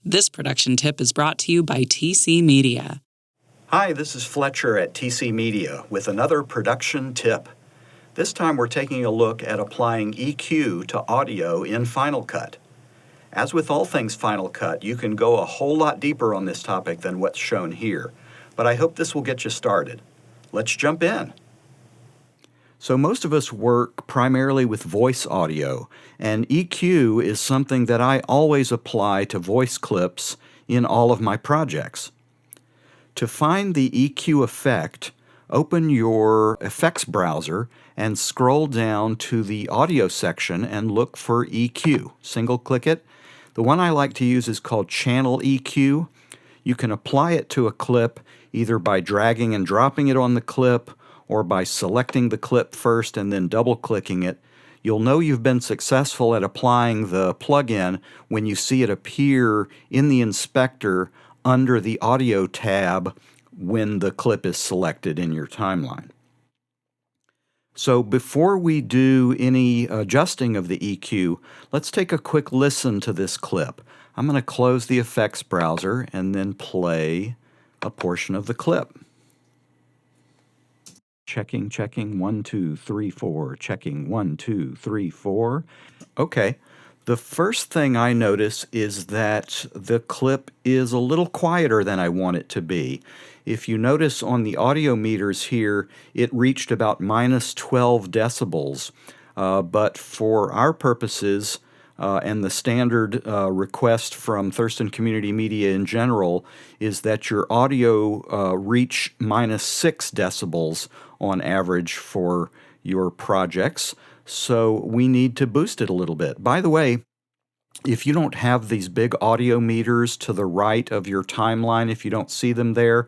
This production tip is brought to you by TC Media. Hi, this is Fletcher at TC Media with another production tip. This time we're taking a look at applying EQ to audio in Final Cut. As with all things Final Cut, you can go a whole lot deeper on this topic than what's shown here, but I hope this will get you started. Let's jump in. So most of us work primarily with voice audio, and EQ is something that I always apply to voice clips in all of my projects. To find the EQ effect, open your effects browser and scroll down to the audio section and look for EQ. Single click it. The one I like to use is called Channel EQ. You can apply it to a clip either by dragging and dropping it on the clip or by selecting the clip first and then double-clicking it. You'll know you've been successful at applying the plugin when you see it appear in the inspector under the Audio tab when the clip is selected in your timeline. So before we do any adjusting of the EQ, let's take a quick listen to this clip. I'm going to close the effects browser and then play a portion of the clip. Checking, 1, 2, 3, 4, checking, 1, 2, 3, 4. Okay, the first thing I notice is that the clip is a little quieter than I want it to be. If you notice on the audio meters here, it reached about minus 12 decibels, but for our purposes, and the standard request from Thurston Community Media in general is that your audio reach minus 6 decibels on average for your projects. So we need to boost it a little bit. By the way, if you don't have these big audio meters to the right of your timeline, if you don't see them there,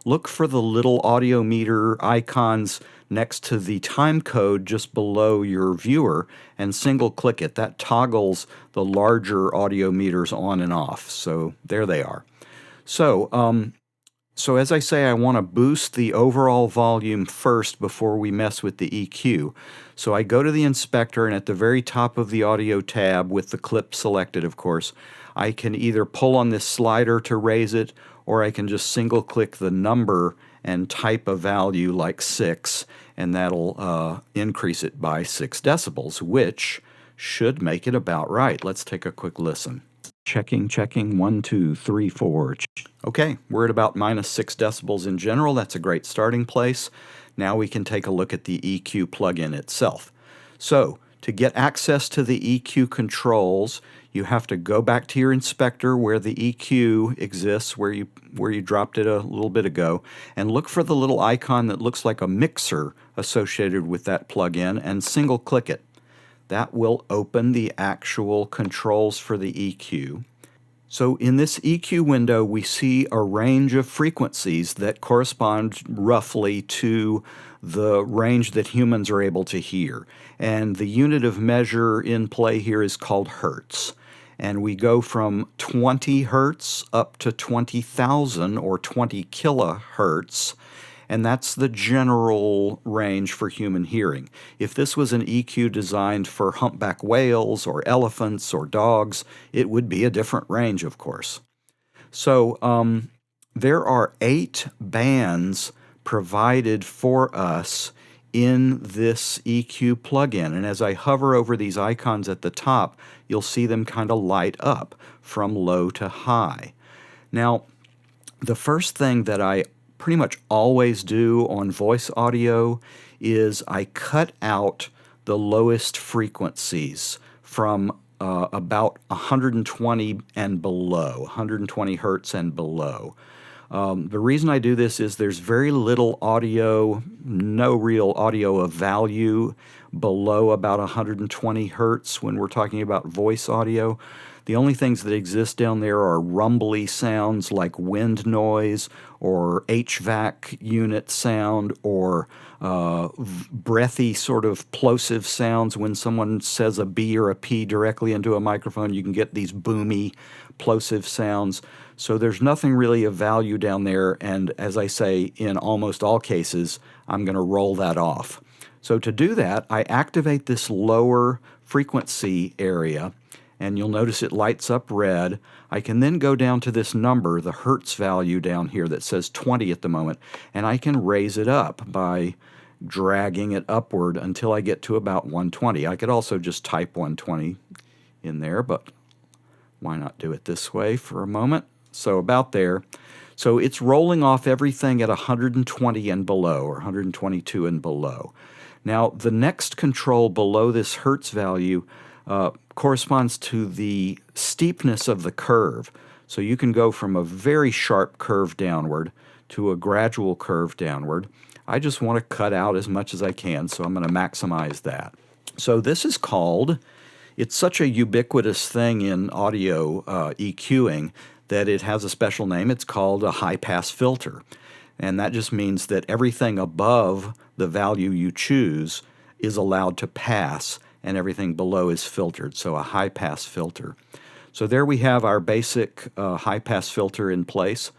look for the little audio meter icons next to the time code just below your viewer and single click it. That toggles the larger audio meters on and off. So there they are. So as I say, I want to boost the overall volume first before we mess with the EQ. So I go to the inspector, and at the very top of the audio tab with the clip selected, of course, I can either pull on this slider to raise it, or I can just single click the number and type a value like 6, and that'll increase it by 6 decibels, which should make it about right. Let's take a quick listen. Checking, 1, 2, 3, 4. Okay, we're at about minus 6 decibels in general. That's a great starting place. Now we can take a look at the EQ plugin itself. So, to get access to the EQ controls, you have to go back to your inspector where the EQ exists, where you dropped it a little bit ago, and look for the little icon that looks like a mixer associated with that plugin and single click it. That will open the actual controls for the EQ. So in this EQ window, we see a range of frequencies that correspond roughly to the range that humans are able to hear. And the unit of measure in play here is called hertz. And we go from 20 hertz up to 20,000 or 20 kilohertz. And that's the general range for human hearing. If this was an EQ designed for humpback whales or elephants or dogs, it would be a different range, of course. So there are 8 bands provided for us in this EQ plugin. And as I hover over these icons at the top, you'll see them kind of light up from low to high. Now, the first thing that I pretty much always do on voice audio is I cut out the lowest frequencies from about 120 and below, 120 hertz and below. The reason I do this is there's very little audio, no real audio of value below about 120 hertz when we're talking about voice audio. The only things that exist down there are rumbly sounds like wind noise or HVAC unit sound or breathy sort of plosive sounds. When someone says a B or a P directly into a microphone, you can get these boomy plosive sounds. So there's nothing really of value down there, and as I say, in almost all cases, I'm going to roll that off. So to do that, I activate this lower frequency area, and you'll notice it lights up red. I can then go down to this number, the hertz value down here that says 20 at the moment, and I can raise it up by dragging it upward until I get to about 120. I could also just type 120 in there, but why not do it this way for a moment? So about there. So it's rolling off everything at 120 and below, or 122 and below. Now, the next control below this hertz value corresponds to the steepness of the curve. So you can go from a very sharp curve downward to a gradual curve downward. I just want to cut out as much as I can, so I'm going to maximize that. So this is called, it's such a ubiquitous thing in audio EQing that it has a special name. It's called a high-pass filter. And that just means that everything above the value you choose is allowed to pass, and everything below is filtered, so a high-pass filter. So there we have our basic high-pass filter in place.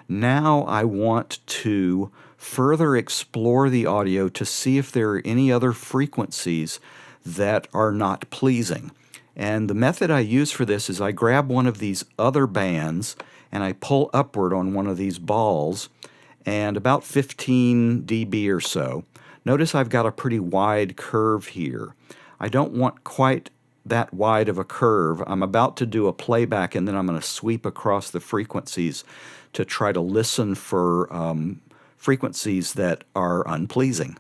Now I want to further explore the audio to see if there are any other frequencies that are not pleasing. And the method I use for this is I grab one of these other bands and I pull upward on one of these balls, and about 15 dB or so. Notice I've got a pretty wide curve here. I don't want quite that wide of a curve. I'm about to do a playback, and then I'm going to sweep across the frequencies to try to listen for frequencies that are unpleasing.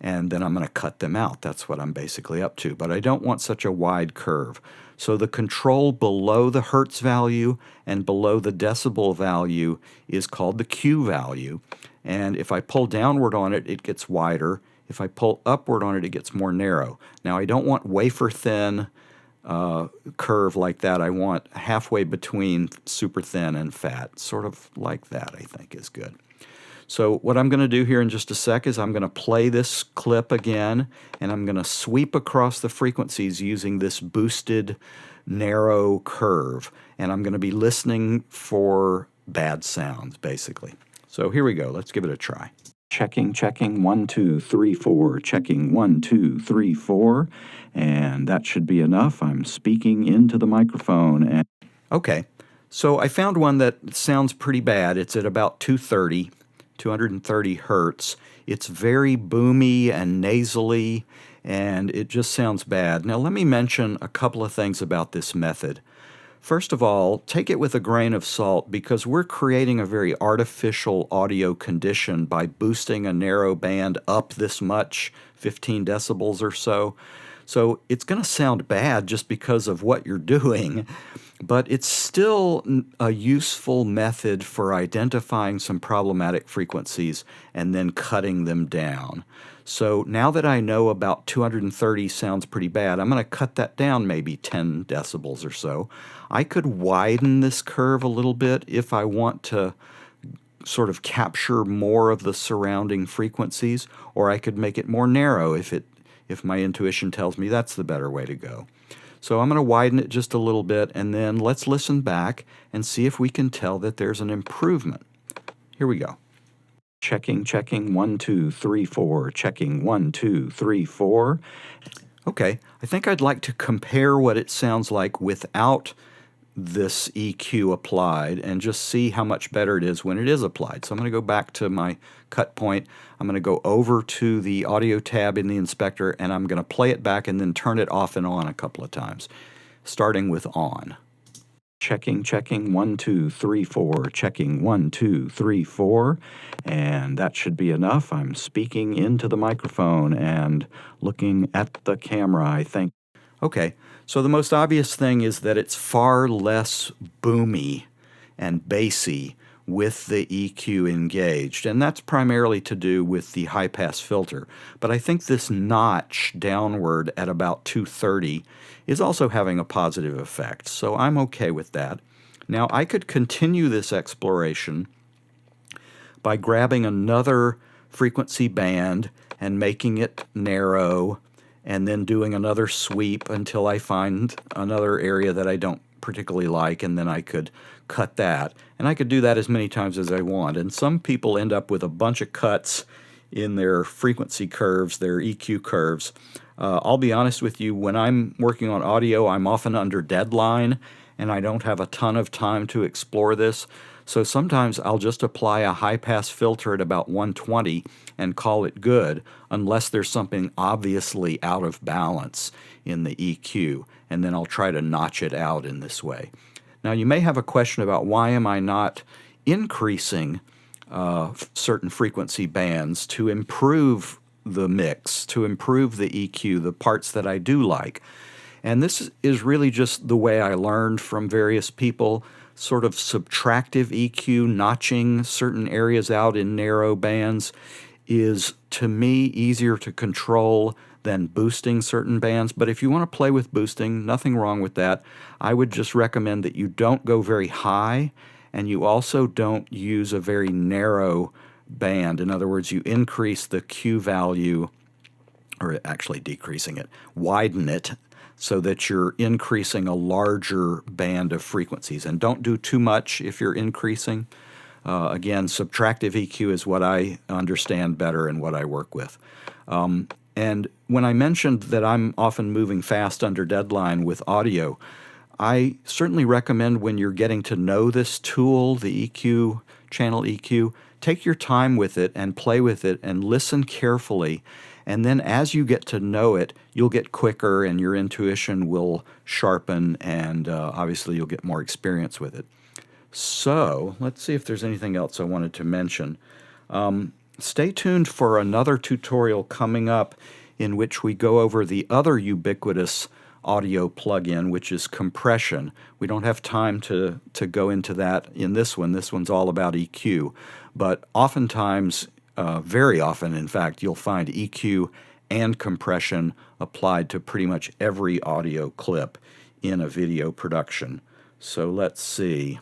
And then I'm going to cut them out. That's what I'm basically up to. But I don't want such a wide curve. So the control below the hertz value and below the decibel value is called the Q value. And if I pull downward on it, it gets wider. If I pull upward on it, it gets more narrow. Now, I don't want wafer-thin curve like that. I want halfway between super thin and fat. Sort of like that, I think, is good. So what I'm going to do here in just a sec is I'm going to play this clip again, and I'm going to sweep across the frequencies using this boosted narrow curve. And I'm going to be listening for bad sounds, basically. So here we go. Let's give it a try. Checking, 1, 2, 3, 4, checking 1, 2, 3, 4, and that should be enough. I'm speaking into the microphone. Okay, so I found one that sounds pretty bad. It's at about 230 hertz. It's very boomy and nasally, and it just sounds bad. Now let me mention a couple of things about this method. First of all, take it with a grain of salt because we're creating a very artificial audio condition by boosting a narrow band up this much, 15 decibels or so. So it's going to sound bad just because of what you're doing, but it's still a useful method for identifying some problematic frequencies and then cutting them down. So now that I know about 230 sounds pretty bad, I'm going to cut that down maybe 10 decibels or so. I could widen this curve a little bit if I want to sort of capture more of the surrounding frequencies, or I could make it more narrow if my intuition tells me that's the better way to go. So I'm going to widen it just a little bit, and then let's listen back and see if we can tell that there's an improvement. Here we go. Checking, 1, 2, 3, 4, checking 1, 2, 3, 4. Okay, I think I'd like to compare what it sounds like without this EQ applied and just see how much better it is when it is applied. So I'm going to go back to my cut point. I'm going to go over to the audio tab in the inspector, and I'm going to play it back and then turn it off and on a couple of times, starting with on. Checking, 1, 2, 3, 4, checking 1, 2, 3, 4, and that should be enough. I'm speaking into the microphone and looking at the camera, I think. Okay, so the most obvious thing is that it's far less boomy and bassy with the EQ engaged, and that's primarily to do with the high-pass filter. But I think this notch downward at about 230 is also having a positive effect, so I'm okay with that. Now, I could continue this exploration by grabbing another frequency band and making it narrow, and then doing another sweep until I find another area that I don't particularly like, and then I could cut that. And I could do that as many times as I want. And some people end up with a bunch of cuts in their frequency curves, their EQ curves. I'll be honest with you, when I'm working on audio, I'm often under deadline, and I don't have a ton of time to explore this. So sometimes I'll just apply a high-pass filter at about 120 and call it good, unless there's something obviously out of balance in the EQ, and then I'll try to notch it out in this way. Now, you may have a question about why am I not increasing certain frequency bands to improve the mix, to improve the EQ, the parts that I do like. And this is really just the way I learned from various people, sort of subtractive EQ, notching certain areas out in narrow bands is, to me, easier to control than boosting certain bands. But if you want to play with boosting, nothing wrong with that. I would just recommend that you don't go very high, and you also don't use a very narrow band. In other words, you increase the Q value, or actually decreasing it, widen it, so that you're increasing a larger band of frequencies. And don't do too much if you're increasing. Again, subtractive EQ is what I understand better and what I work with. And when I mentioned that I'm often moving fast under deadline with audio, I certainly recommend when you're getting to know this tool, the EQ, channel EQ, take your time with it and play with it and listen carefully. And then as you get to know it, you'll get quicker and your intuition will sharpen, and obviously you'll get more experience with it. So let's see if there's anything else I wanted to mention. Stay tuned for another tutorial coming up in which we go over the other ubiquitous audio plugin, which is compression. We don't have time to go into that in this one. This one's all about EQ. But oftentimes, very often in fact, you'll find EQ and compression applied to pretty much every audio clip in a video production. So let's see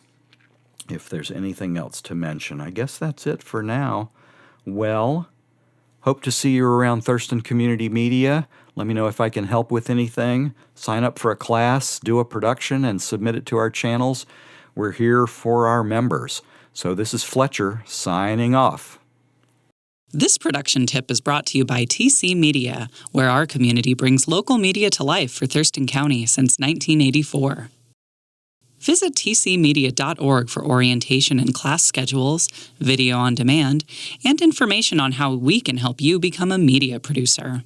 if there's anything else to mention. I guess that's it for now. Well, hope to see you around Thurston Community Media. Let me know if I can help with anything. Sign up for a class, do a production, and submit it to our channels. We're here for our members. So this is Fletcher signing off. This production tip is brought to you by TC Media, where our community brings local media to life for Thurston County since 1984. Visit tcmedia.org for orientation and class schedules, video on demand, and information on how we can help you become a media producer.